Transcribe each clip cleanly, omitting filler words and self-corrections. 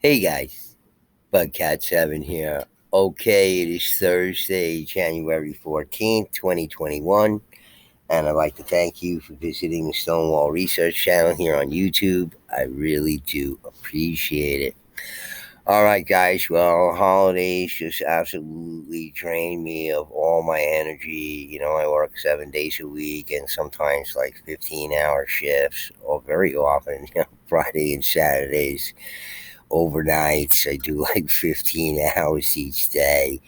Hey guys, Bugcat7 here. Okay, it is Thursday, January 14th, 2021, and I'd like to thank you for visiting the Stonewall Research channel here on YouTube. I really do appreciate it. All right, guys, well, holidays just absolutely drain me of all my energy. I work 7 days a week and sometimes like 15-hour shifts, or very often, Friday and Saturdays overnights. I do like 15 hours each day.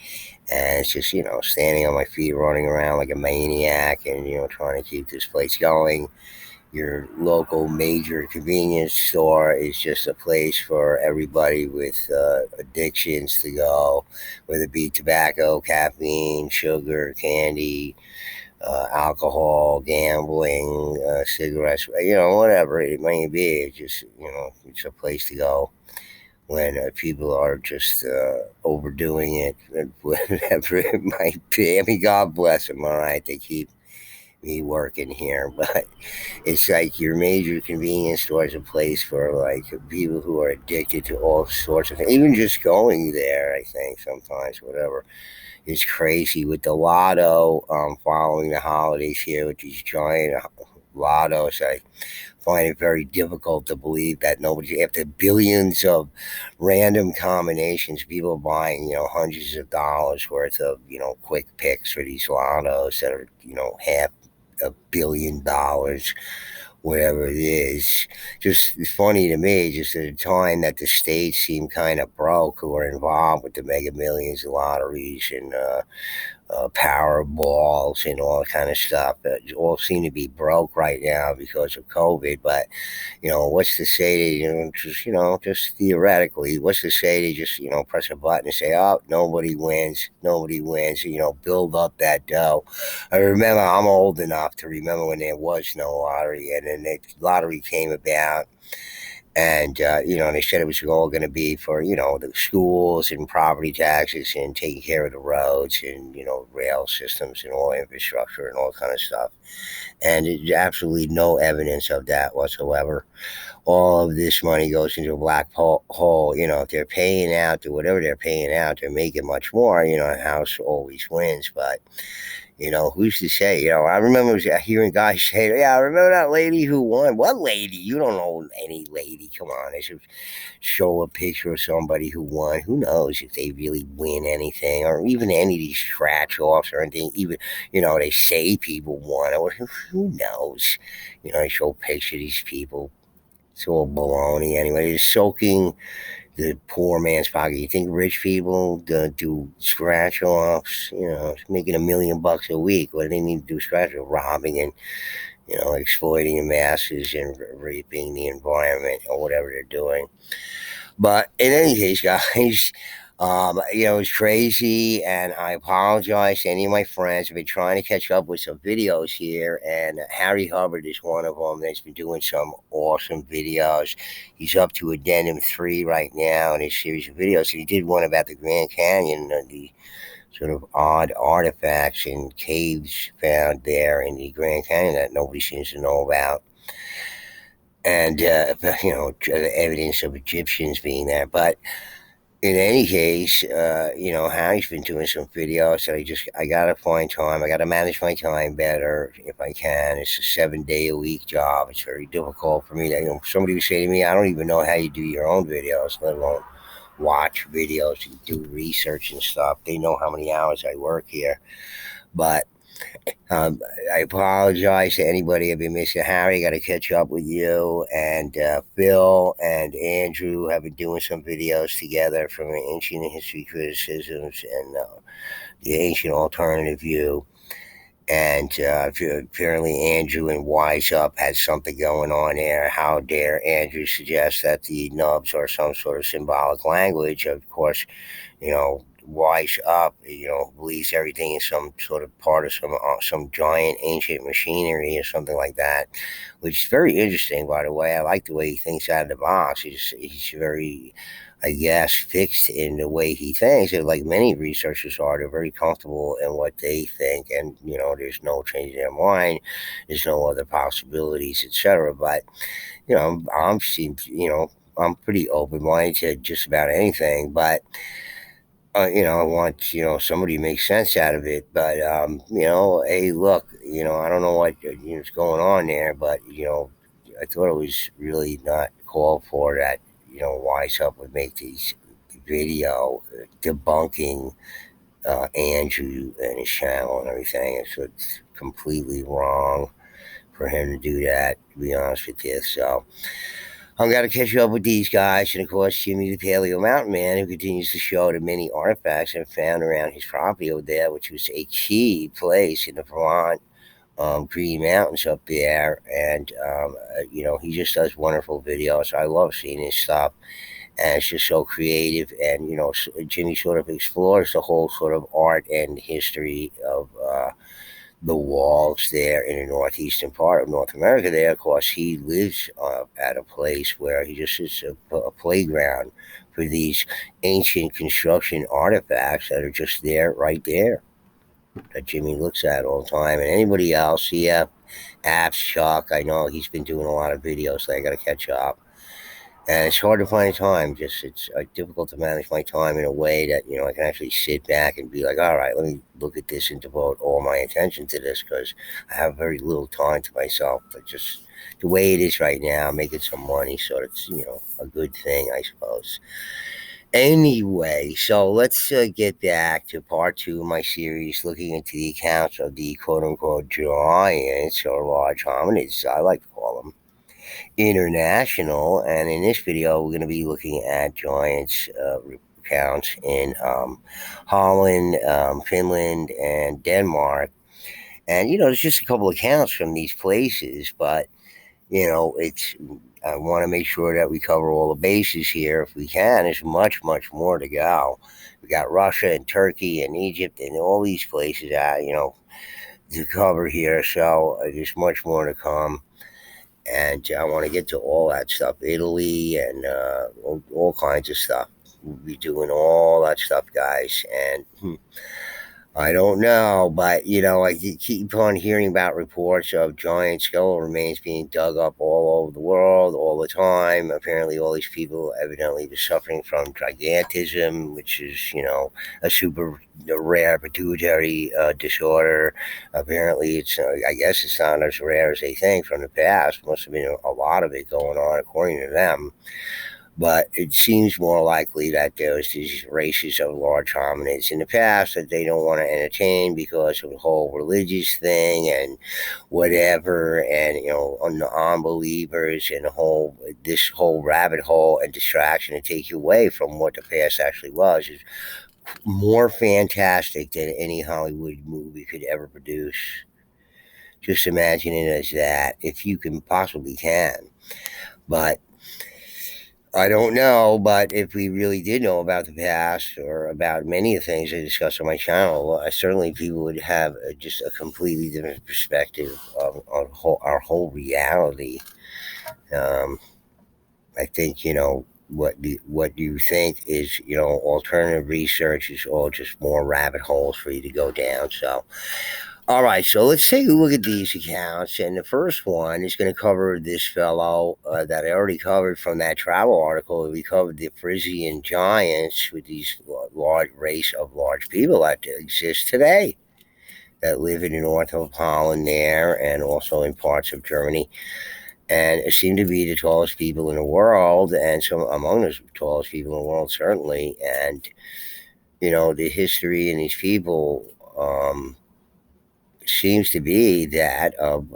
And it's just, standing on my feet, running around like a maniac and, trying to keep this place going. Your local major convenience store is just a place for everybody with addictions to go, whether it be tobacco, caffeine, sugar, candy, alcohol, gambling, cigarettes, whatever it may be. It's just, it's a place to go when people are just overdoing it, whatever it might be. I mean, God bless them, all right? They keep me working here, but it's like your major convenience store is a place for like people who are addicted to all sorts of things. Even just going there, I think sometimes, whatever, is crazy. With the lotto, following the holidays here with these giant lottos, I find it very difficult to believe that nobody, after billions of random combinations, people are buying, hundreds of dollars worth of, quick picks for these lottos that are, half $1 billion, whatever it is. Just it's funny to me, just at a time that the states seem kind of broke who are involved with the mega millions lotteries and power balls and all that kind of stuff. All seem to be broke right now because of COVID. But what's to say that just theoretically, what's to say they just press a button and say, oh, nobody wins. Build up that dough. I remember I'm old enough to remember when there was no lottery, and then the lottery came about, and they said it was all going to be for the schools and property taxes and taking care of the roads and rail systems and all infrastructure and all kind of stuff. And there's absolutely no evidence of that whatsoever. All of this money goes into a black hole. If they're paying out to whatever they're paying out, they're making much more. A house always wins, but who's to say? I remember hearing guys say, "Yeah, I remember that lady who won." What lady? You don't know any lady. Come on, they should show a picture of somebody who won. Who knows if they really win anything, or even any of these scratch offs or anything. Even they say people won. Or who knows? They show a picture of these people. It's all baloney anyway. They're soaking the poor man's pocket. You think rich people do scratch offs? Making $1 million a week. What do they need to do? Scratch off? Robbing and exploiting the masses and raping the environment or whatever they're doing. But in any case, guys, it's crazy, and I apologize to any of my friends. I've been trying to catch up with some videos here, and Harry Hubbard is one of them that's been doing some awesome videos. He's up to Addendum 3 right now in his series of videos, and he did one about the Grand Canyon, the sort of odd artifacts and caves found there in the Grand Canyon that nobody seems to know about, and the evidence of Egyptians being there. But in any case, Harry's been doing some videos. I gotta find time. I gotta manage my time better if I can. It's a 7 day a week job. It's very difficult for me to. Somebody would say to me, "I don't even know how you do your own videos, let alone watch videos and do research and stuff." They know how many hours I work here, but um, I apologize to anybody I've been missing. Harry, got to catch up with you. And Phil and Andrew have been doing some videos together from ancient history criticisms and the ancient alternative view. And apparently, Andrew and Wise Up had something going on there. How dare Andrew suggest that the nubs are some sort of symbolic language? Of course, Wise Up, believes everything is some sort of part of some giant ancient machinery or something like that, which is very interesting, by the way. I like the way he thinks out of the box. He's very, I guess, fixed in the way he thinks. And like many researchers are, they're very comfortable in what they think, and there's no change in their mind. There's no other possibilities, etc. But I'm seems I'm pretty open minded to just about anything, but I want somebody to make sense out of it. But hey, look, I don't know what is going on there, but I thought it was really not called for that. Wise Up would make these video debunking Andrew and his channel and everything. It's completely wrong for him to do that. To be honest with you, so. I'm going to catch up with these guys, and of course, Jimmy the Paleo Mountain Man, who continues to show the many artifacts and found around his property over there, which was a key place in the Vermont Green Mountains up there. And, he just does wonderful videos. I love seeing his stuff, and it's just so creative. And, Jimmy sort of explores the whole sort of art and history of the walls there in the northeastern part of North America. There, of course, he lives at a place where he just is a playground for these ancient construction artifacts that are just there, right there, that Jimmy looks at all the time. And anybody else, yeah, Apps Chuck, I know he's been doing a lot of videos, so I got to catch up. And it's hard to find time. Just it's difficult to manage my time in a way that I can actually sit back and be like, all right, let me look at this and devote all my attention to this because I have very little time to myself. But just the way it is right now, making some money, so it's a good thing, I suppose. Anyway, so let's get back to part two of my series, looking into the accounts of the quote unquote giants or large hominids, I like to call them international. And in this video, we're going to be looking at giants accounts in Holland, Finland, and Denmark. And there's just a couple of accounts from these places, but it's I want to make sure that we cover all the bases here if we can. There's much, much more to go. We got Russia and Turkey and Egypt and all these places to cover here. So there's much more to come. And I want to get to all that stuff, Italy and all kinds of stuff. We'll be doing all that stuff, guys. And I don't know, but I keep on hearing about reports of giant skeletal remains being dug up all over the world all the time. Apparently, all these people evidently were suffering from gigantism, which is a super rare pituitary disorder. Apparently, I guess it's not as rare as they think from the past. Must have been a lot of it going on, according to them. But it seems more likely that there's these races of large hominids in the past that they don't want to entertain because of the whole religious thing and whatever, and on the unbelievers and this whole rabbit hole and distraction to take you away from what the past actually was is more fantastic than any Hollywood movie could ever produce. Just imagine it as that, if you can possibly can. But I don't know, but if we really did know about the past or about many of the things I discuss on my channel, certainly people would have just a completely different perspective of our whole reality. I think what do you think is alternative research is all just more rabbit holes for you to go down. So all right, so let's take a look at these accounts. And the first one is going to cover this fellow that I already covered from that travel article. We covered the Frisian giants with these large race of large people that exist today that live in the north of Holland there and also in parts of Germany. And it seemed to be the tallest people in the world, and some among the tallest people in the world, certainly. And, the history in these people seems to be that of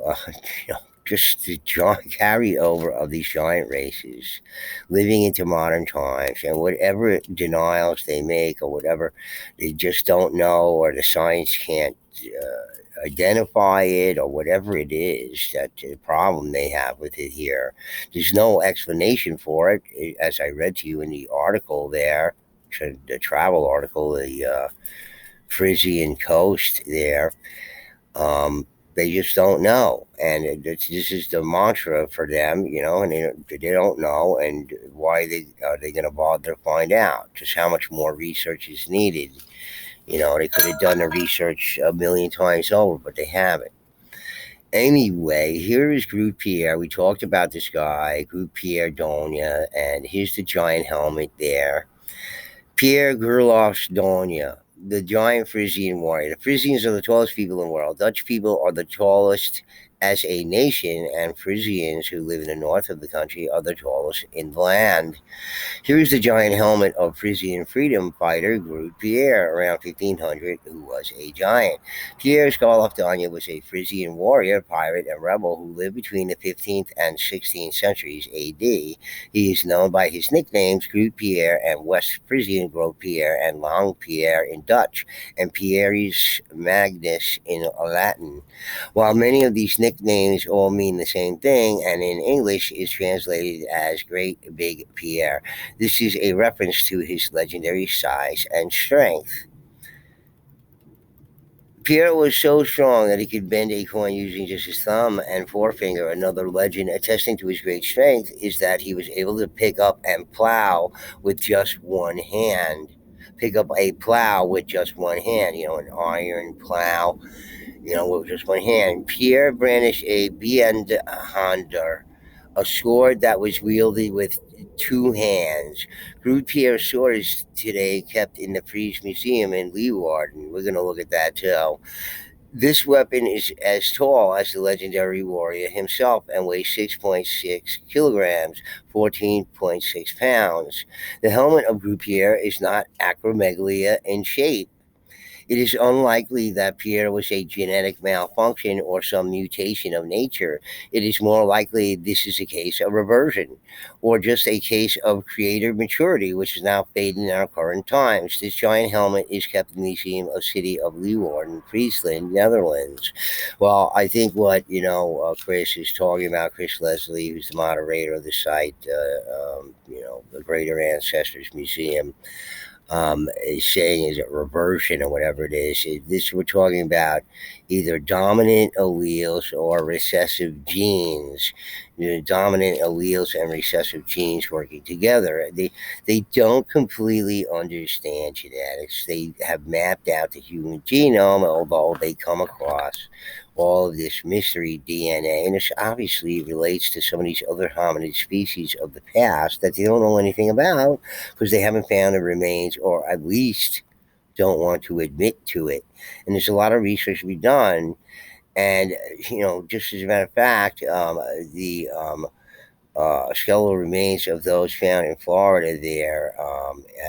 just the carryover of these giant races living into modern times, and whatever denials they make or whatever they just don't know or the science can't identify it or whatever it is, that the problem they have with it here, there's no explanation for it. As I read to you in the article there, the travel article, the Frisian coast there, they just don't know, and this is the mantra for them, and they don't know, and why are they going to bother to find out? Just how much more research is needed? They could have done the research a million times over, but they haven't. Anyway, here is Groot Pierre. We talked about this guy, Groot Pierre Donia, and here's the giant helmet there. Pierre Gerloff's Donia, the giant Frisian warrior. The Frisians are the tallest people in the world. Dutch people are the tallest as a nation, and Frisians who live in the north of the country are the tallest in the land. Here's the giant helmet of Frisian freedom fighter Groot Pierre, around 1500, who was a giant. Pierre Skarloff was a Frisian warrior, pirate, and rebel who lived between the 15th and 16th centuries AD. He is known by his nicknames Groot Pierre and West Frisian Groot Pierre and Long Pierre in Dutch, and Pieris Magnus in Latin. While many of these nicknames all mean the same thing, and in English is translated as Great Big Pierre, this is a reference to his legendary size and strength. Pierre was so strong that he could bend a coin using just his thumb and forefinger. Another legend attesting to his great strength is that he was able to pick up and plow with just one hand. Pick up a plow with just one hand, an iron plow, with just one hand. Pierre brandished a Bienhander, a sword that was wielded with two hands. Groot Pierre's sword is today kept in the Fries Museum in Leeuwarden. We're going to look at that too. This weapon is as tall as the legendary warrior himself and weighs 6.6 kilograms, 14.6 pounds. The helmet of Groot Pierre is not acromegalia in shape. It is unlikely that Pierre was a genetic malfunction or some mutation of nature. It is more likely this is a case of reversion, or just a case of creator maturity, which is now fading in our current times. This giant helmet is kept in the Museum of City of Leeuwarden, Friesland, Netherlands. Well, I think what Chris is talking about, Chris Leslie, who's the moderator of the site, the Greater Ancestors Museum, is saying is a reversion or whatever it is. This we're talking about either dominant alleles or recessive genes. Dominant alleles and recessive genes working together. They don't completely understand genetics. They have mapped out the human genome, although they come across all of this mystery DNA, and this obviously relates to some of these other hominid species of the past that they don't know anything about because they haven't found the remains, or at least don't want to admit to it. And there's a lot of research to be done. And just as a matter of fact, the skeletal remains of those found in Florida there,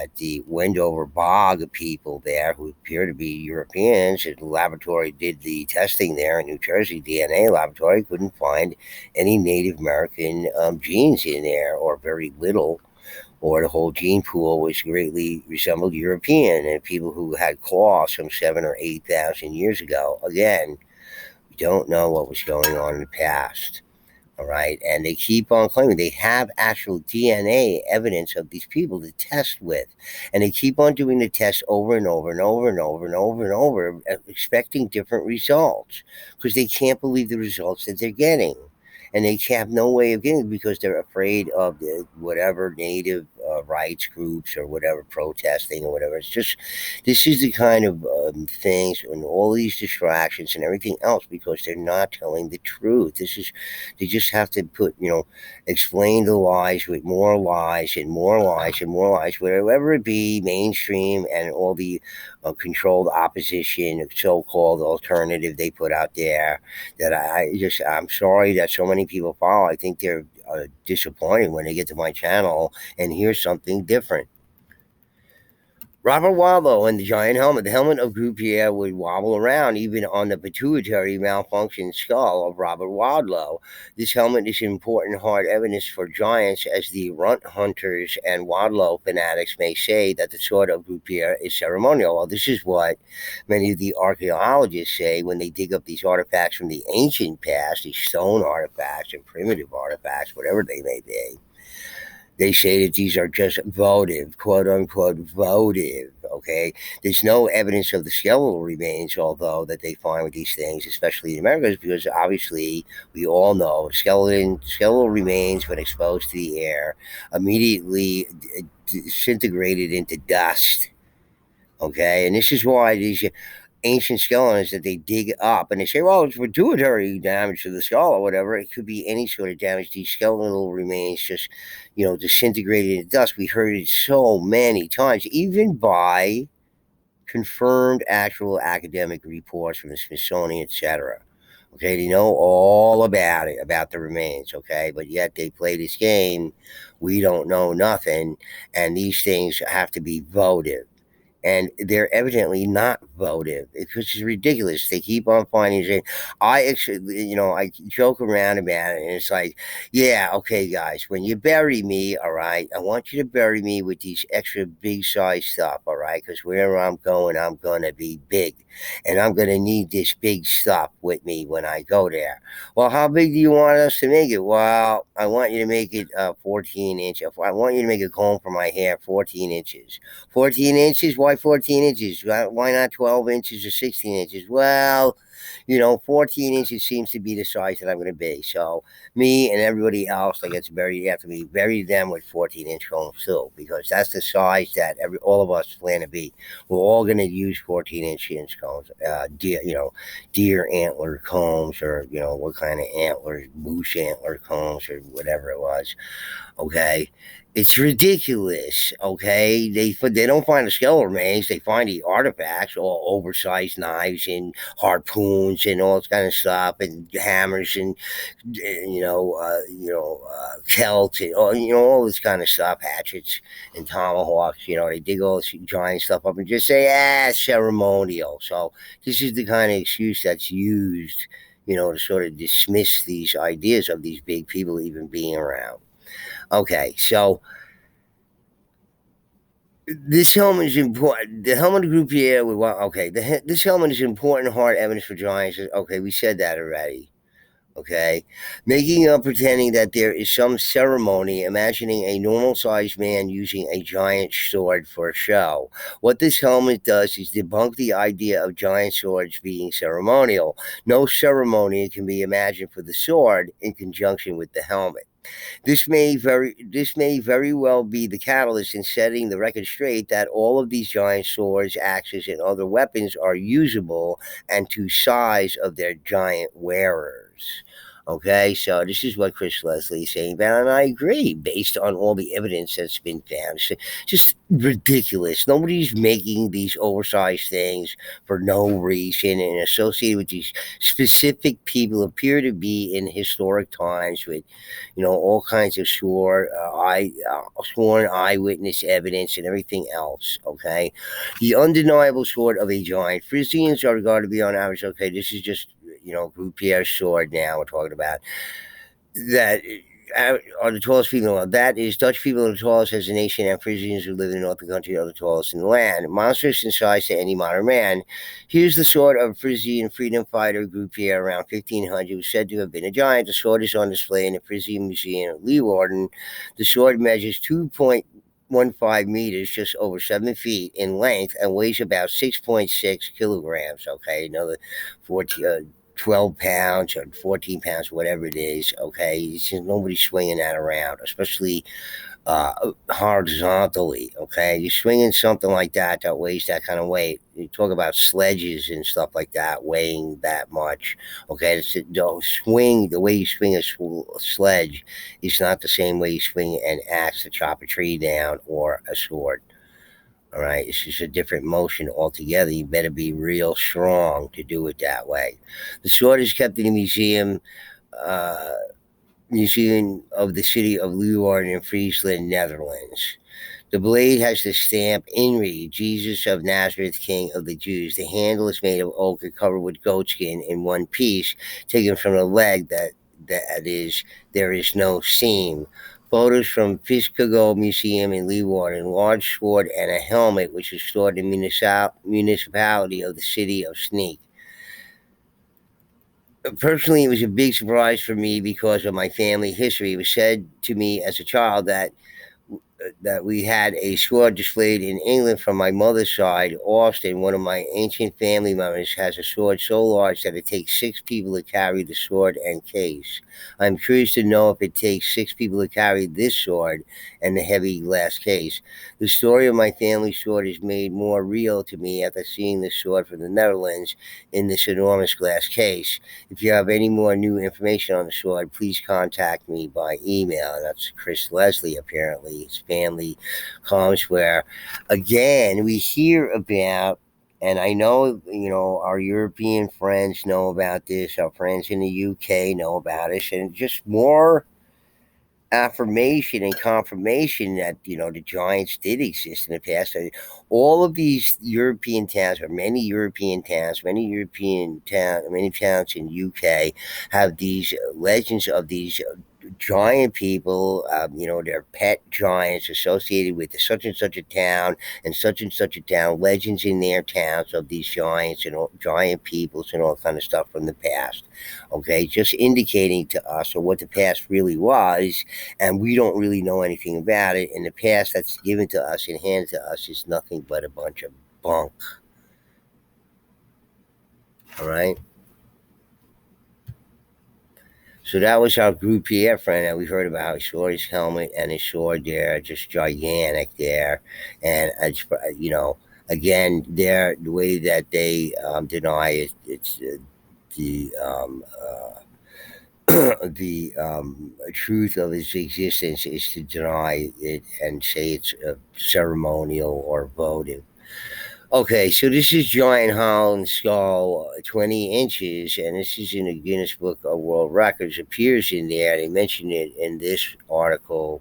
at the Wendover Bog people there who appear to be Europeans. The laboratory did the testing there in New Jersey, DNA laboratory, couldn't find any Native American genes in there, or very little, or the whole gene pool was greatly resembled European, and people who had claws from 7 or 8,000 years ago. Again, we don't know what was going on in the past. All right. And they keep on claiming they have actual DNA evidence of these people to test with. And they keep on doing the tests over and over and over and over and over and over, expecting different results because they can't believe the results that they're getting. And they have no way of getting it because they're afraid of whatever native rights groups or whatever protesting or whatever. It's just, this is the kind of things and all these distractions and everything else because they're not telling the truth. They just have to explain the lies with more lies and more lies and more lies, whatever it be, mainstream and all the controlled opposition, so-called alternative they put out there. That I'm sorry that so many people follow. I think they're disappointed when they get to my channel and hear something different. Robert Wadlow and the giant helmet. The helmet of Groot Pierre would wobble around even on the pituitary malfunctioned skull of Robert Wadlow. This helmet is important hard evidence for giants, as the runt hunters and Wadlow fanatics may say that the sword of Groot Pierre is ceremonial. Well, this is what many of the archaeologists say when they dig up these artifacts from the ancient past, these stone artifacts and primitive artifacts, whatever they may be. They say that these are just votive, quote unquote, votive. Okay. There's no evidence of the skeletal remains, although, that they find with these things, especially in America, because obviously we all know skeletal remains, when exposed to the air, immediately disintegrated into dust. Okay. And this is why these ancient skeletons that they dig up, and they say, well, it's pituitary damage to the skull or whatever. It could be any sort of damage. These skeletal remains just, disintegrated into dust. We heard it so many times, even by confirmed actual academic reports from the Smithsonian, etc. Okay, they know all about it, about the remains, okay, but yet they play this game. We don't know nothing, and these things have to be voted, and they're evidently not votive, which is ridiculous. They keep on finding things. I actually, I joke around about it, and it's like, yeah, okay, guys, when you bury me, all right, I want you to bury me with these extra big size stuff, all right, because wherever I'm going, I'm gonna be big, and I'm gonna need this big stuff with me when I go there. Well, how big do you want us to make it? Well, I want you to make it 14 inches. I want you to make a comb for my hair 14 inches. 14 inches? Why 14 inches? Why not 12 inches or 16 inches? Well, 14 inches seems to be the size that I'm going to be. So me and everybody else that gets buried after me, bury them with 14-inch combs too, because that's the size that all of us plan to be. We're all going to use 14-inch combs, deer antler combs, or what kind of antlers, moose antler combs, or whatever it was. Okay, it's ridiculous. Okay, they don't find the skeletal remains; they find the artifacts, all oversized knives and harpoons and all this kind of stuff, and hammers and celts and all this kind of stuff, hatchets and tomahawks. They dig all this giant stuff up and just say, ceremonial. So this is the kind of excuse that's used, to sort of dismiss these ideas of these big people even being around. Okay, so this helmet is important. The helmet group here, okay, this helmet is important hard evidence for giants. Okay, we said that already. Okay, making up pretending that there is some ceremony, imagining a normal sized man using a giant sword for a show. What this helmet does is debunk the idea of giant swords being ceremonial. No ceremony can be imagined for the sword in conjunction with the helmet. This may very well be the catalyst in setting the record straight that all of these giant swords, axes, and other weapons are usable and to size of their giant wearers. Okay, so this is what Chris Leslie is saying about, and I agree based on all the evidence that's been found. It's just ridiculous. Nobody's making these oversized things for no reason and associated with these specific people appear to be in historic times with all kinds of sworn eyewitness evidence and everything else. Okay, the undeniable sword of a giant. Frisians are regarded to be on average. Okay, this is just Group Pierre's sword. Now we're talking about that. Are the tallest people. That is, Dutch people are the tallest as a nation, and Frisians who live in the north of the country are the tallest in the land. Monstrous in size to any modern man. Here's the sword of Frisian freedom fighter Groupier around 1500, who is said to have been a giant. The sword is on display in the Frisian Museum at Leeuwarden. The sword measures 2.15 meters, just over 7 feet in length, and weighs about 6.6 kilograms. Okay, another 14, 12 pounds or 14 pounds, whatever it is. Okay, it's just nobody's swinging that around, especially horizontally. Okay, you're swinging something like that weighs that kind of weight. You talk about sledges and stuff like that weighing that much. Okay, the way you swing a sledge is not the same way you swing an axe to chop a tree down or a sword. All right, it's just a different motion altogether. You better be real strong to do it that way. The sword is kept in the uh, museum of the city of Leeuwarden in Friesland, Netherlands. The blade has the stamp "Inri, Jesus of Nazareth, King of the Jews." The handle is made of oak and covered with goatskin in one piece, taken from the leg that is there is no seam. Photos from Fiskego Museum in Leeuwarden, large sword and a helmet, which is stored in the municipality of the city of Sneek. Personally, it was a big surprise for me because of my family history. It was said to me as a child that that we had a sword displayed in England from my mother's side. Austin, one of my ancient family members, has a sword so large that it takes 6 people to carry the sword and case. I'm curious to know if it takes 6 people to carry this sword and the heavy glass case. The story of my family sword is made more real to me after seeing the sword from the Netherlands in this enormous glass case. If you have any more new information on the sword, please contact me by email. That's Chris Leslie, apparently. His family comes where, again, we hear about, and I know, our European friends know about this, our friends in the UK know about this, and just more affirmation and confirmation that the giants did exist in the past. All of these European towns, or many towns in UK have these legends of these giant people. They're pet giants associated with such and such a town and such a town. Legends in their towns of these giants and giant peoples and all kind of stuff from the past. Okay, just indicating to us or what the past really was, and we don't really know anything about it. In the past that's given to us and handed to us is nothing but a bunch of bunk. All right. So that was our group here, friend, that we heard about. His sword, his helmet, and his sword there, just gigantic there. And again, there the way that they deny it, it's the the truth of its existence is to deny it and say it's ceremonial or votive. Okay, so this is giant Holland skull, 20 inches, and this is in the Guinness Book of World Records. Appears in there. They mention it in this article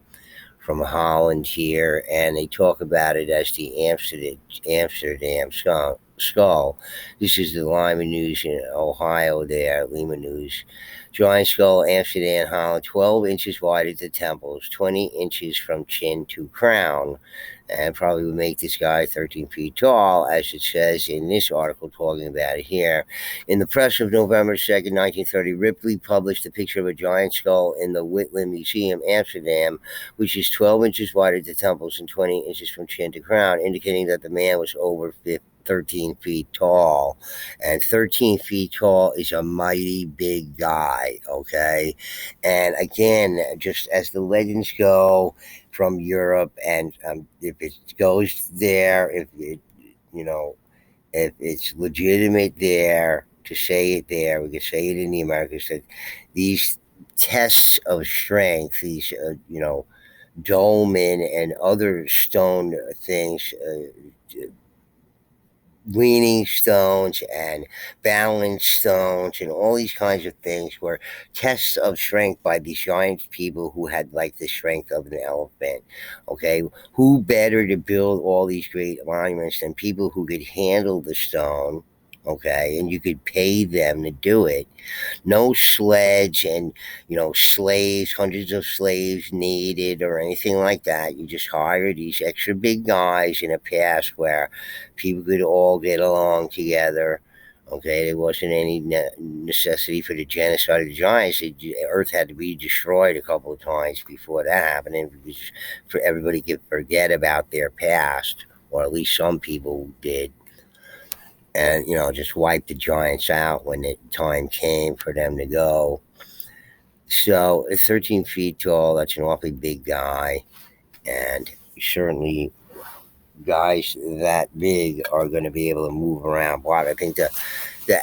from Holland here, and they talk about it as the Amsterdam skull. This is the Lima News in Ohio there, Lima News. Giant skull, Amsterdam, Holland, 12 inches wide at the temples, 20 inches from chin to crown, and probably would make this guy 13 feet tall, as it says in this article talking about it here. In the press of November 2nd, 1930, Ripley published a picture of a giant skull in the Whitlam Museum, Amsterdam, which is 12 inches wide at the temples and 20 inches from chin to crown, indicating that the man was over 13 feet tall. And 13 feet tall is a mighty big guy, okay? And again, just as the legends go from Europe, and if it goes there, you know, if it's legitimate there to say it there, we can say it in the Americas that these tests of strength, these, dolmen and other stone things, leaning stones and balance stones and all these kinds of things were tests of strength by these giant people who had like the strength of an elephant. Okay, who better to build all these great monuments than people who could handle the stone? Okay, and you could pay them to do it. No sledge and slaves, hundreds of slaves needed or anything like that. You just hire these extra big guys in a past where people could all get along together. Okay, there wasn't any necessity for the genocide of the giants. Earth had to be destroyed a couple of times before that happened, and for everybody could forget about their past, or at least some people did, and just wipe the giants out when the time came for them to go. So at 13 feet tall, that's an awfully big guy, and certainly guys that big are going to be able to move around. But I think the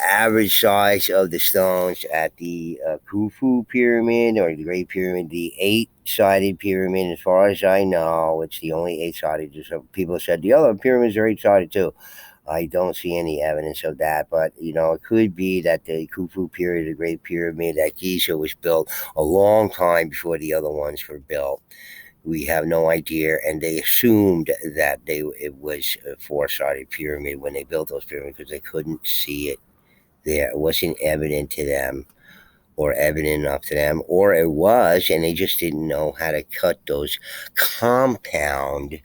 average size of the stones at the Khufu pyramid or the Great Pyramid, the eight-sided pyramid, as far as I know, it's the only eight-sided. So people said the other pyramids are eight-sided too. I don't see any evidence of that, but it could be that the Khufu period, the Great Pyramid at Giza, was built a long time before the other ones were built. We have no idea, and they assumed that it was a four-sided pyramid when they built those pyramids because they couldn't see it there. It wasn't evident to them, or evident enough to them, or it was, and they just didn't know how to cut those compound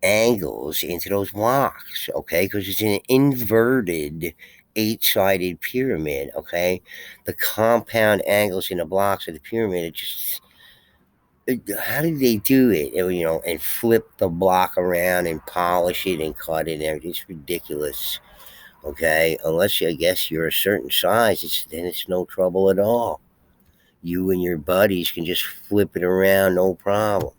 angles into those blocks, okay? Because it's an inverted eight-sided pyramid, okay? The compound angles in the blocks of the pyramid, it just How did they do it? And flip the block around and polish it and cut it. And it's ridiculous. Okay, unless I guess you're a certain size, then it's no trouble at all. You and your buddies can just flip it around, no problem.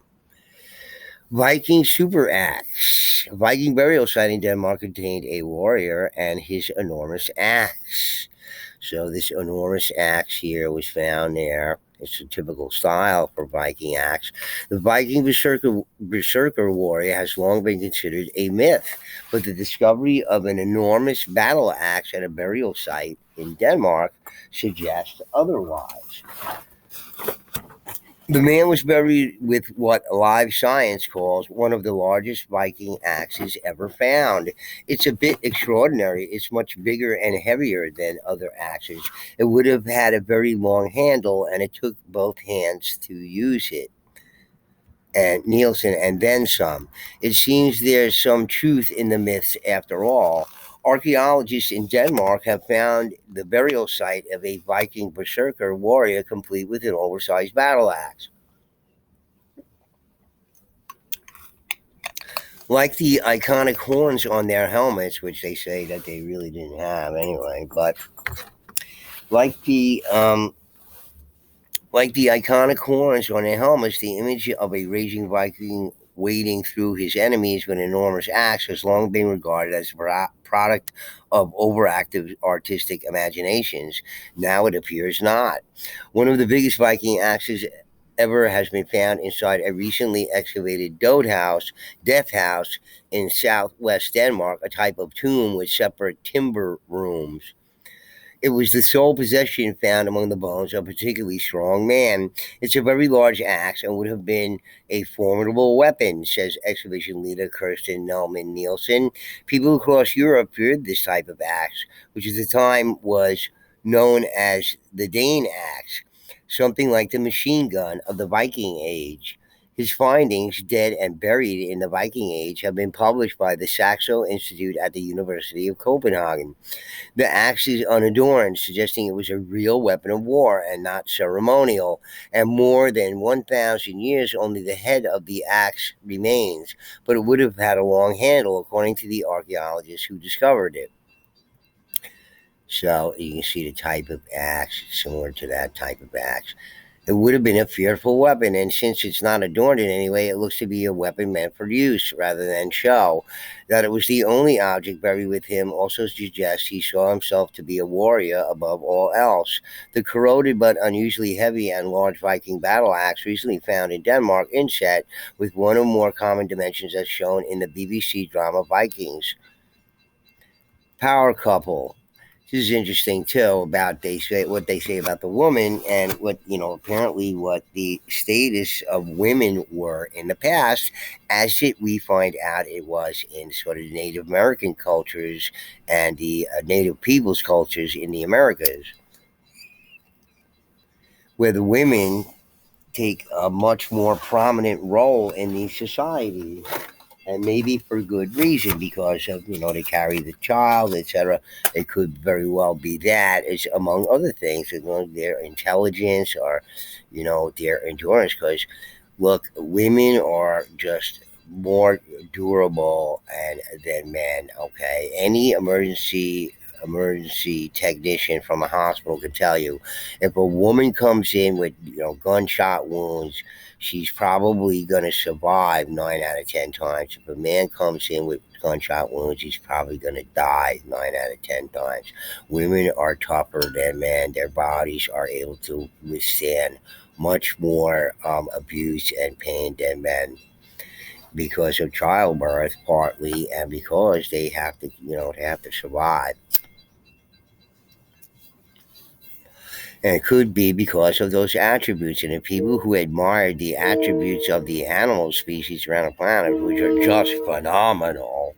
Viking super axe. A Viking burial site in Denmark contained a warrior and his enormous axe. So this enormous axe here was found there. It's a typical style for Viking axe. The Viking berserker warrior has long been considered a myth, but the discovery of an enormous battle axe at a burial site in Denmark suggests otherwise. The man was buried with what Live Science calls one of the largest Viking axes ever found. It's a bit extraordinary. It's much bigger and heavier than other axes. It would have had a very long handle, and it took both hands to use it. And Nielsen, and then some. It seems there's some truth in the myths after all. Archaeologists in Denmark have found the burial site of a Viking berserker warrior complete with an oversized battle axe. Like the iconic horns on their helmets, which they say that they really didn't have anyway, but like the um, like the iconic horns on their helmets, the image of a raging Viking wading through his enemies with an enormous axe has long been regarded as a product of overactive artistic imaginations. Now it appears not. One of the biggest Viking axes ever has been found inside a recently excavated death house in southwest Denmark, a type of tomb with separate timber rooms. It was the sole possession found among the bones of a particularly strong man. It's a very large axe and would have been a formidable weapon, says excavation leader Kirsten Nelman Nielsen. People across Europe feared this type of axe, which at the time was known as the Dane axe, something like the machine gun of the Viking Age. His findings, dead and buried in the Viking Age, have been published by the Saxo Institute at the University of Copenhagen. The axe is unadorned, suggesting it was a real weapon of war and not ceremonial. And more than 1,000 years, only the head of the axe remains, but it would have had a long handle, according to the archaeologists who discovered it. So you can see the type of axe, similar to that type of axe. It would have been a fearful weapon, and since it's not adorned in any way, it looks to be a weapon meant for use rather than show. That it was the only object buried with him also suggests he saw himself to be a warrior above all else. The corroded but unusually heavy and large Viking battle axe, recently found in Denmark, inset with one or more common dimensions as shown in the BBC drama Vikings. Power couple. This is interesting too about they say what they say about the woman and what apparently what the status of women were in the past, as we find out it was in sort of Native American cultures and the Native peoples cultures in the Americas, where the women take a much more prominent role in these societies, and maybe for good reason because of they carry the child, etc. It could very well be that, is among other things, their intelligence or their endurance. Because look, women are just more durable and than men. Okay, any emergency technician from a hospital can tell you if a woman comes in with gunshot wounds, she's probably going to survive 9 out of 10 times. If a man comes in with gunshot wounds, he's probably going to die 9 out of 10 times. Women are tougher than men. Their bodies are able to withstand much more abuse and pain than men because of childbirth, partly, and because they have to survive. And it could be because of those attributes. And the people who admired the attributes of the animal species around the planet, which are just phenomenal,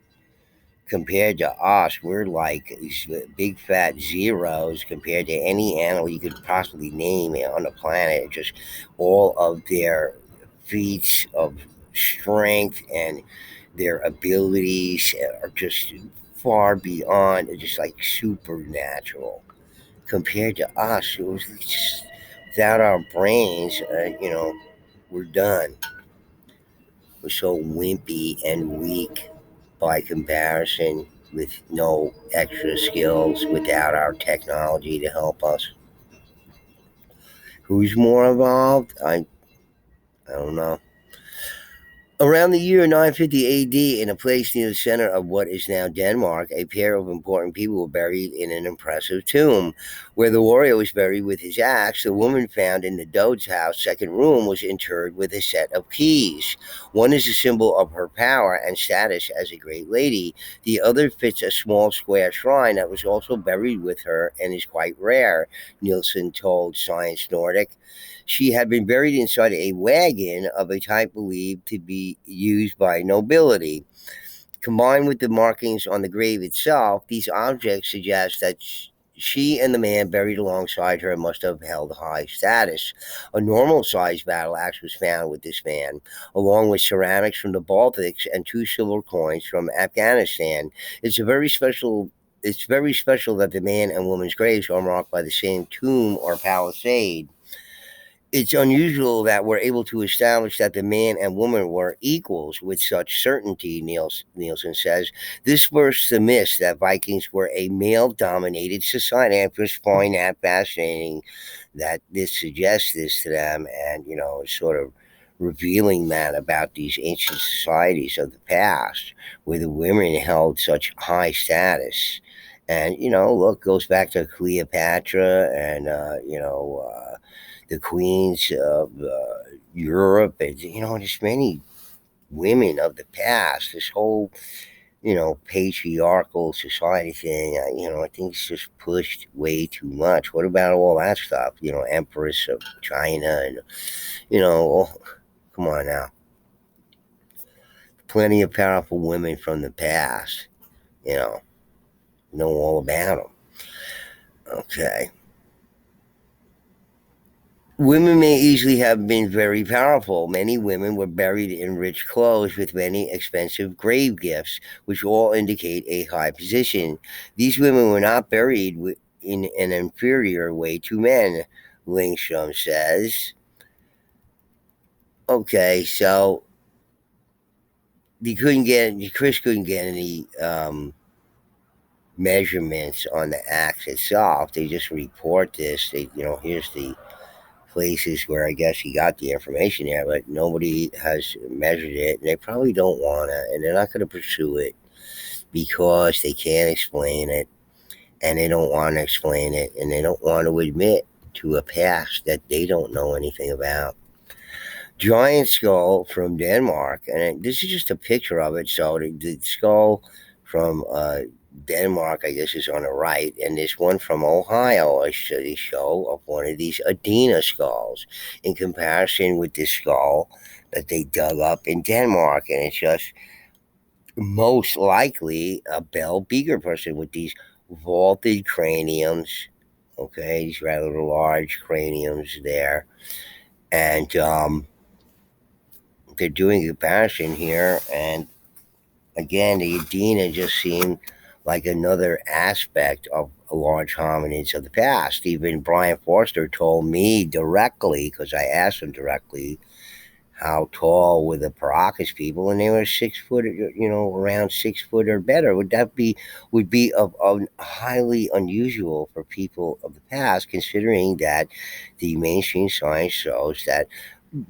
compared to us, we're like these big fat zeros compared to any animal you could possibly name on the planet. Just all of their feats of strength and their abilities are just far beyond, just like supernatural compared to us, it was just without our brains. We're done. We're so wimpy and weak by comparison with no extra skills without our technology to help us. Who's more evolved? I don't know. Around the year 950 AD, in a place near the center of what is now Denmark, a pair of important people were buried in an impressive tomb. Where the warrior was buried with his axe, the woman found in the Doge's house second room was interred with a set of keys. One is a symbol of her power and status as a great lady. The other fits a small square shrine that was also buried with her and is quite rare, Nielsen told Science Nordic. She had been buried inside a wagon of a type believed to be used by nobility. Combined with the markings on the grave itself, these objects suggest that she and the man buried alongside her must have held high status. A normal sized battle axe was found with this man, along with ceramics from the Baltics and two silver coins from Afghanistan. It's a very special it's very special that the man and woman's graves are marked by the same tomb or palisade. It's unusual that we're able to establish that the man and woman were equals with such certainty, Nielsen says. This bursts the myth that Vikings were a male dominated society. I just find that fascinating that this suggests this to them and, sort of revealing that about these ancient societies of the past where the women held such high status. And, look, goes back to Cleopatra and, the queens of Europe, and there's many women of the past. This whole patriarchal society thing. I think it's just pushed way too much. What about all that stuff? Empress of China, and oh, come on now, plenty of powerful women from the past. You know all about them. Okay. Women may easily have been very powerful. Many women were buried in rich clothes with many expensive grave gifts, which all indicate a high position. These women were not buried in an inferior way to men, Lindstrom says. Okay, so Chris couldn't get any measurements on the axe itself. They just report this. Here's the places where I guess he got the information there, but nobody has measured it, and they probably don't want to, and they're not going to pursue it because they can't explain it, and they don't want to explain it, and they don't want to admit to a past that they don't know anything about. Giant skull from Denmark, and this is just a picture of it. So the skull from Denmark, I guess, is on the right, and this one from Ohio, a study show of one of these Adena skulls in comparison with this skull that they dug up in Denmark, and it's just most likely a Bell Beaker person with these vaulted craniums. Okay, these rather large craniums there, and they're doing a comparison here, and again, the Adena just seemed like another aspect of large hominids of the past. Even Brian Forster told me directly, because I asked him directly, how tall were the Paracas people, and they were 6 foot, around 6 foot or better. Would be of highly unusual for people of the past, considering that the mainstream science shows that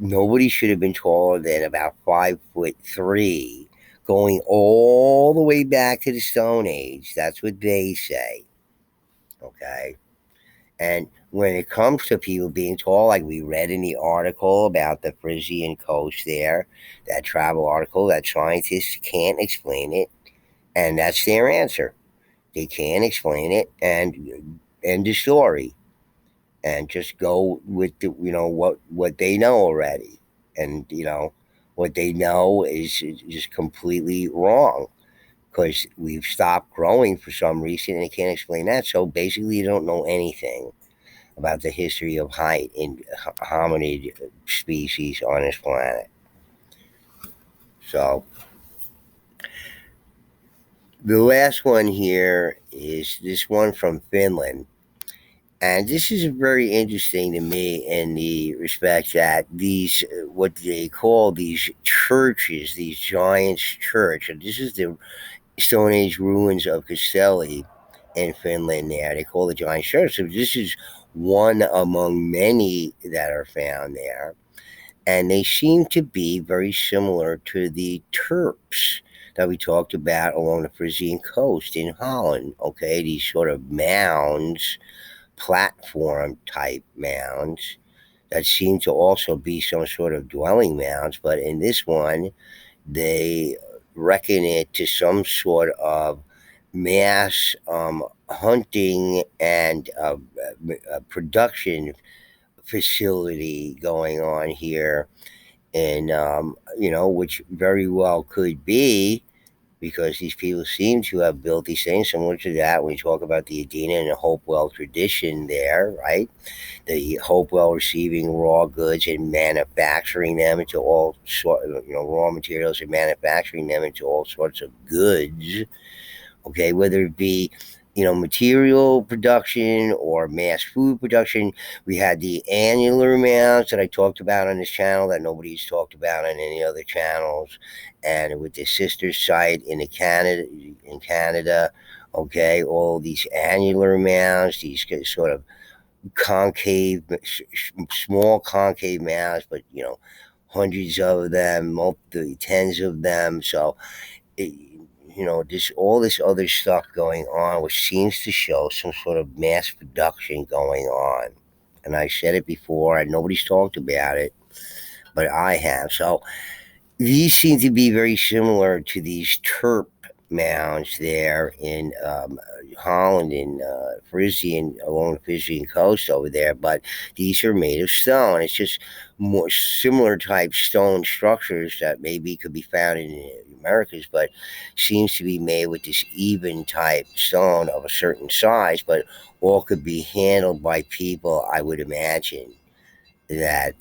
nobody should have been taller than about 5'3", going all the way back to the Stone Age. That's what they say. Okay. And when it comes to people being tall, like we read in the article about the Frisian coast there, that travel article, that scientists can't explain it, and that's their answer. They can't explain it, and end the story, and just go with what they know already, and what they know is just completely wrong because we've stopped growing for some reason, and they can't explain that. So basically, you don't know anything about the history of height in hominid species on this planet. So the last one here is this one from Finland, And this is very interesting to me in the respect that these, what they call these churches, these giants church, and this is the Stone Age ruins of Castelli in Finland there. They call it giant church. So this is one among many that are found there. And they seem to be very similar to the Terps that we talked about along the Frisian coast in Holland. Okay, these sort of mounds, platform type mounds that seem to also be some sort of dwelling mounds, but in this one, they reckon it to some sort of mass hunting and production facility going on here, and which very well could be because these people seem to have built these things similar to that. When we talk about the Adena and the Hopewell tradition there, right? The Hopewell receiving raw goods and manufacturing them into all sort, raw materials and manufacturing them into all sorts of goods. Okay, whether it be material production or mass food production. We had the annular mounds that I talked about on this channel that nobody's talked about on any other channels, and with the sister site in Canada. Okay, all these annular mounds, these sort of concave, small concave mounds, but hundreds of them, multiple tens of them. So it, this all this other stuff going on, which seems to show some sort of mass production going on. And I said it before, and nobody's talked about it, but I have. So these seem to be very similar to these Terp mounds there in Holland and Frisian, along the Frisian coast over there, but these are made of stone. It's just more similar type stone structures that maybe could be found in the Americas, but seems to be made with this even type stone of a certain size, but all could be handled by people, I would imagine, that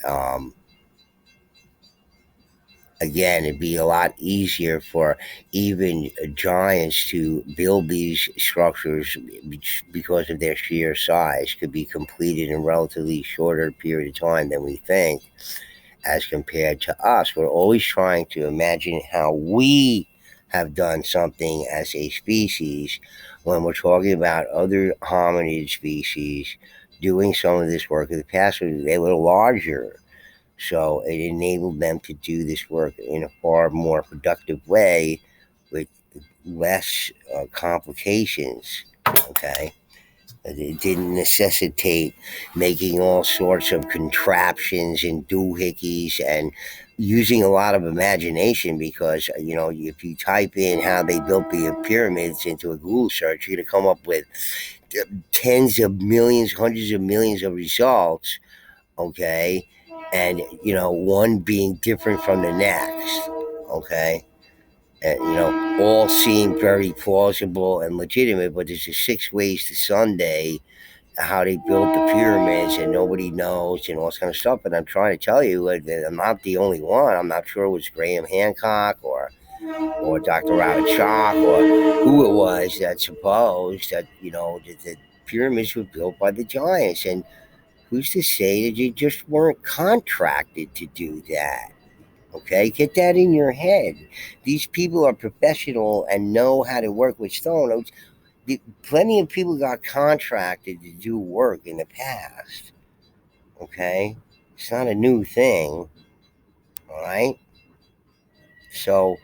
again, it'd be a lot easier for even giants to build these structures because of their sheer size. Could be completed in a relatively shorter period of time than we think, as compared to us. We're always trying to imagine how we have done something as a species when we're talking about other hominid species doing some of this work in the past. They were larger, so it enabled them to do this work in a far more productive way with less complications. Okay. It didn't necessitate making all sorts of contraptions and doohickeys and using a lot of imagination because, if you type in how they built the pyramids into a Google search, you're going to come up with tens of millions, hundreds of millions of results. Okay, and one being different from the next. Okay, and all seem very plausible and legitimate, but there's just 6 ways to Sunday how they built the pyramids, and nobody knows, and all this kind of stuff. And I'm trying to tell you that I'm not the only one. I'm not sure it was Graham Hancock or Dr. Robert Schoch or who it was that supposed that that the pyramids were built by the giants. And who's to say that you just weren't contracted to do that? Okay, get that in your head. These people are professional and know how to work with stone. Plenty of people got contracted to do work in the past. Okay, it's not a new thing. All right, so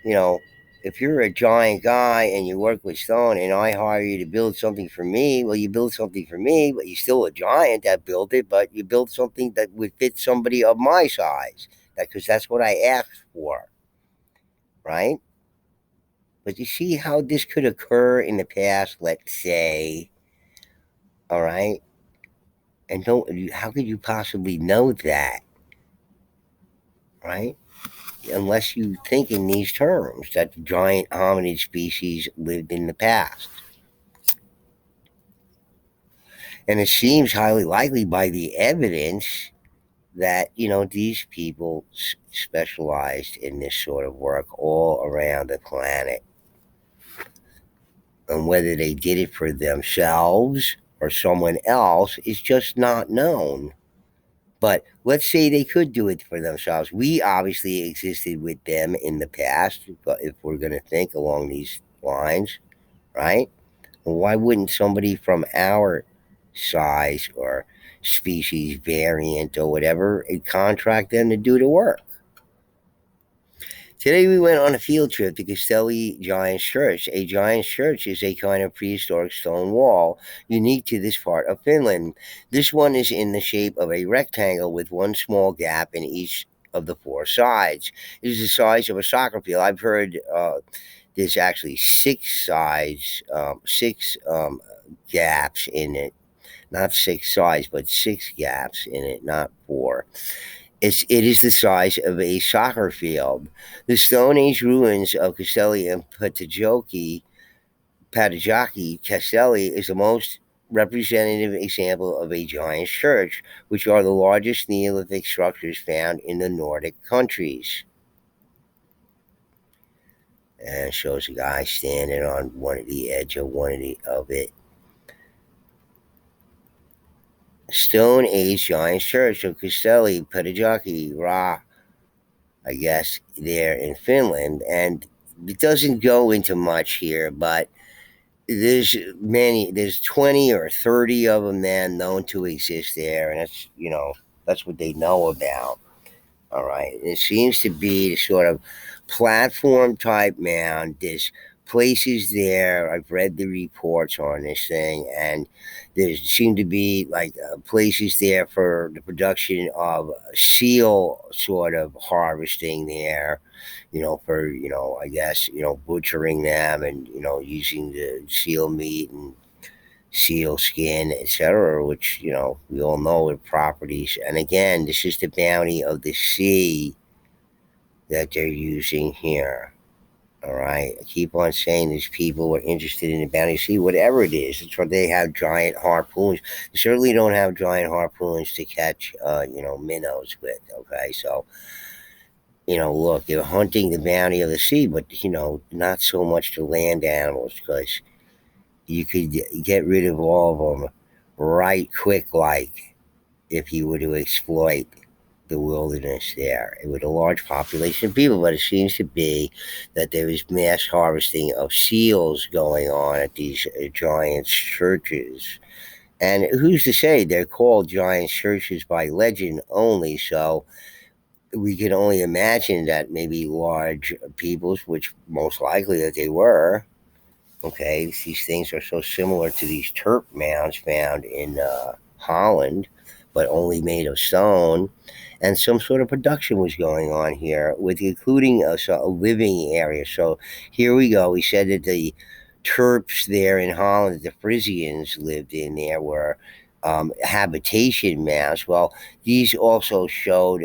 you know, if you're a giant guy and you work with stone and I hire you to build something for me, well, you build something for me, but you're still a giant that built it, but you build something that would fit somebody of my size. Because that's what I asked for, right? But you see how this could occur in the past, let's say, all right? And how could you possibly know that, right? Unless you think in these terms that the giant hominid species lived in the past. And it seems highly likely by the evidence that, these people specialized in this sort of work all around the planet. And whether they did it for themselves or someone else is just not known. But let's say they could do it for themselves. We obviously existed with them in the past, but if we're going to think along these lines, right? Well, why wouldn't somebody from our size or species variant or whatever contract them to do the work? Today we went on a field trip to Castelli Giant's Church. A giant's church is a kind of prehistoric stone wall unique to this part of Finland. This one is in the shape of a rectangle with one small gap in each of the four sides. It is the size of a soccer field. I've heard there's actually six gaps in it. Not six sides, but six gaps in it, not four. It is the size of a soccer field. The Stone Age ruins of Castelli and Patajaki Castelli is the most representative example of a giant church, which are the largest Neolithic structures found in the Nordic countries. And it shows a guy standing on one of the edge of of it. Stone Age giant church of Castelli Patajaki Ra, I guess, there in Finland. And it doesn't go into much here, but there's 20 or 30 of them then known to exist there. And that's what they know about. All right. And it seems to be the sort of platform type mound. There's places there. I've read the reports on this thing, and there seem to be like places there for the production of seal sort of harvesting there. For I guess butchering them and using the seal meat and seal skin, etc., which we all know the properties. And again, this is the bounty of the sea that they're using here. All right, I keep on saying these people are interested in the bounty sea, whatever it is. It's where they have giant harpoons. They certainly don't have giant harpoons to catch, minnows with. Okay, so look, they're hunting the bounty of the sea, but not so much the land animals because you could get rid of all of them right quick, like if you were to exploit the wilderness there with a large population of people. But it seems to be that there is mass harvesting of seals going on at these giant churches. And who's to say they're called giant churches by legend only? So we can only imagine that maybe large peoples, which most likely that they were. Okay, these things are so similar to these turp mounds found in Holland, but only made of stone. And some sort of production was going on here, with including a living area. So here we go. We said that the Terps there in Holland, the Frisians lived in there, were habitation mounds. Well, these also showed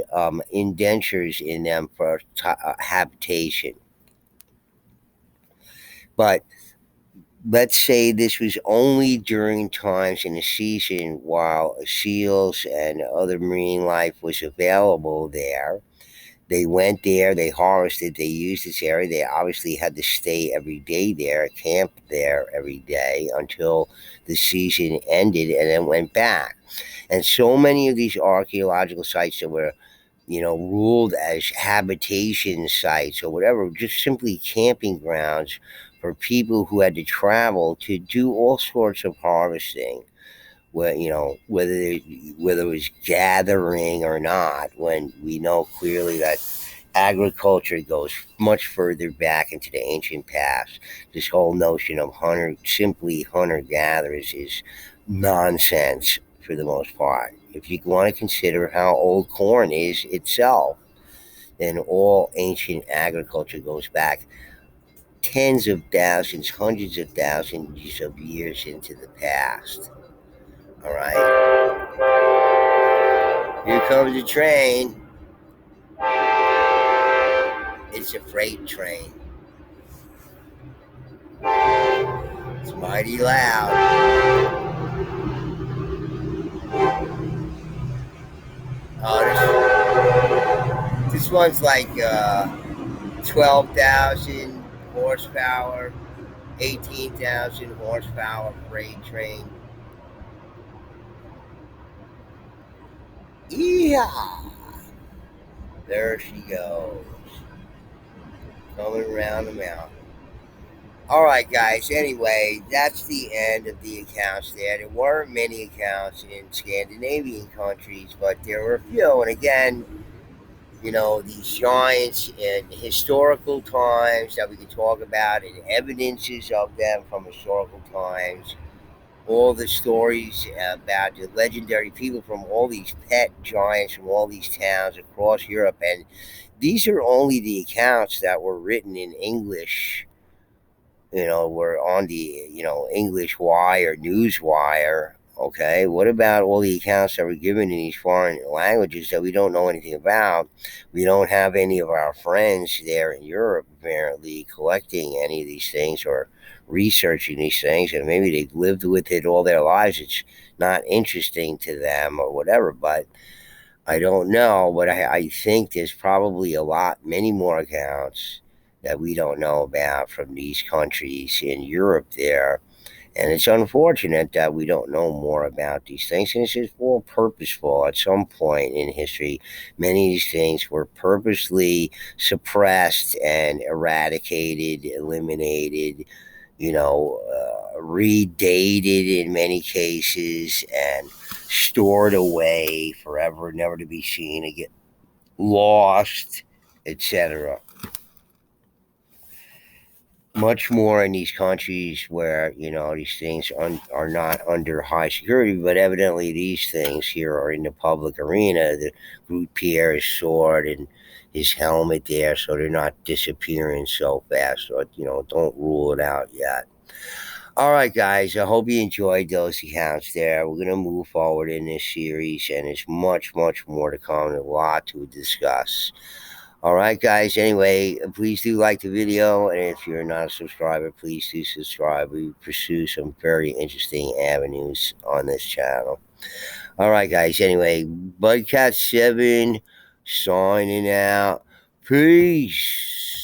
indentures in them for habitation. But let's say this was only during times in the season while seals and other marine life was available there. They went there, they harvested, they used this area. They obviously had to stay every day there, camp there every day until the season ended and then went back. And so many of these archaeological sites that were ruled as habitation sites or whatever, just simply camping grounds for people who had to travel to do all sorts of harvesting. Whether it was gathering or not, when we know clearly that agriculture goes much further back into the ancient past. This whole notion of simply hunter gatherers is nonsense for the most part. If you want to consider how old corn is itself, then all ancient agriculture goes back tens of thousands, hundreds of thousands of years into the past. All right, here comes the train. It's a freight train. It's mighty loud. This one's like 12,000 horsepower, 18,000 horsepower freight train. Yeah, there she goes, coming around the mountain. All right, guys. Anyway, that's the end of the accounts there. There weren't many accounts in Scandinavian countries, but there were a few. And again, these giants in historical times that we can talk about and evidences of them from historical times. All the stories about the legendary people from all these pet giants from all these towns across Europe. And these are only the accounts that were written in English, were on the, English Wire, News Wire. Okay, what about all the accounts that were given in these foreign languages that we don't know anything about? We don't have any of our friends there in Europe apparently collecting any of these things or researching these things, and maybe they've lived with it all their lives. It's not interesting to them or whatever, but I don't know, but I think there's probably many more accounts that we don't know about from these countries in Europe there. And it's unfortunate that we don't know more about these things. And it's just all purposeful. At some point in history, many of these things were purposely suppressed and eradicated, eliminated, redated in many cases, and stored away forever, never to be seen again, lost, etc. Much more in these countries where these things are not under high security, but evidently these things here are in the public arena. The Groot Pierre's sword and his helmet there, so they're not disappearing so fast. So don't rule it out yet. All right, guys. I hope you enjoyed those accounts there. We're gonna move forward in this series, and there's much, much more to come. And a lot to discuss. All right, guys. Anyway, please do like the video, and if you're not a subscriber, please do subscribe. We pursue some very interesting avenues on this channel. All right, guys. Anyway, Budcat7 signing out. Peace.